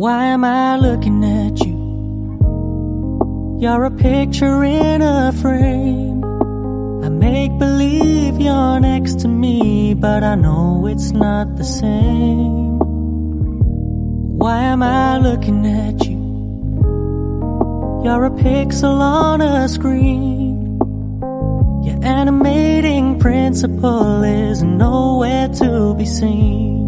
Why am I looking at you? You're a picture in a frame. I make believe you're next to me, but I know it's not the same. Why am I looking at you? You're a pixel on a screen. Your animating principle is nowhere to be seen.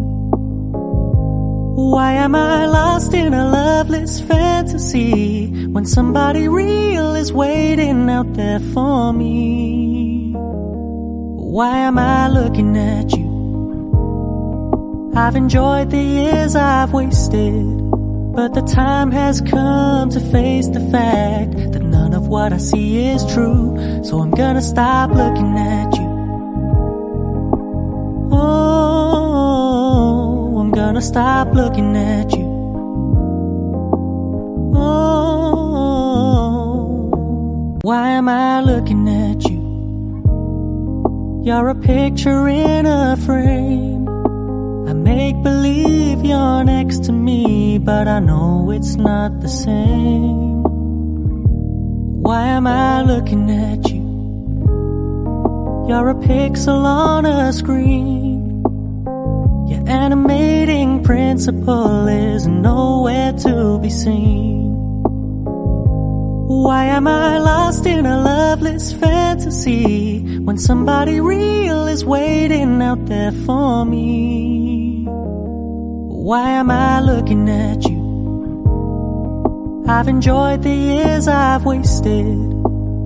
Why am I lost in a loveless fantasy when somebody real is waiting out there for me? Why am I looking at you? I've enjoyed the years I've wasted, but the time has come to face the fact that none of what I see is true. So I'm gonna stop looking at you. Oh, I'm gonna stop looking at you. Oh, why am I looking at you? You're a picture in a frame. I make believe you're next to me, but I know it's not the same. Why am I looking at you? You're a pixel on a screen. Your animating principle is nowhere to be seen. Why am I lost in a loveless fantasy when somebody real is waiting out there for me? Why am I looking at you? I've enjoyed the years I've wasted,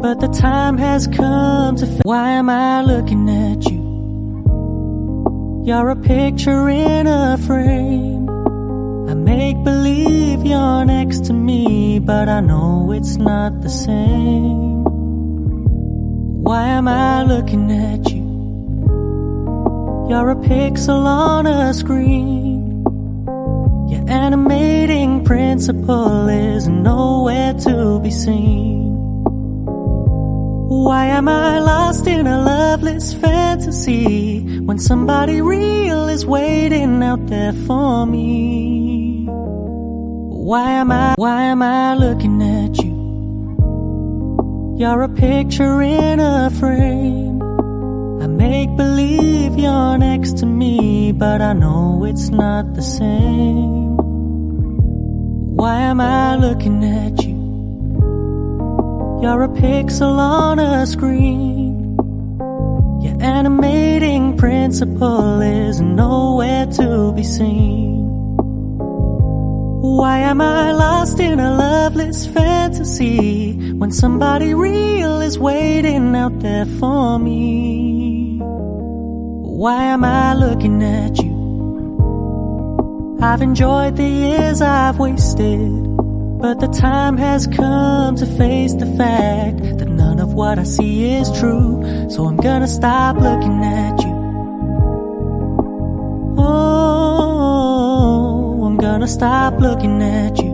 but the time has come to why am I looking at you? You're a picture in a frame. I make believe you're next to me, but I know it's not the same. Why am I looking at you? You're a pixel on a screen. Your animating principle is nowhere to be seen. Why am I lost in a loveless fantasy when somebody real is waiting out there for me? Why am I looking at you? You're a picture in a frame. I make believe you're next to me, but I know it's not the same. Why am I looking at you? You're a pixel on a screen. Your animating principle is nowhere to be seen. Why am I lost in a loveless fantasy when somebody real is waiting out there for me? Why am I looking at you? I've enjoyed the years I've wasted, but the time has come to face the fact that none of what I see is true. So I'm gonna stop looking at you. Oh, I'm gonna stop looking at you.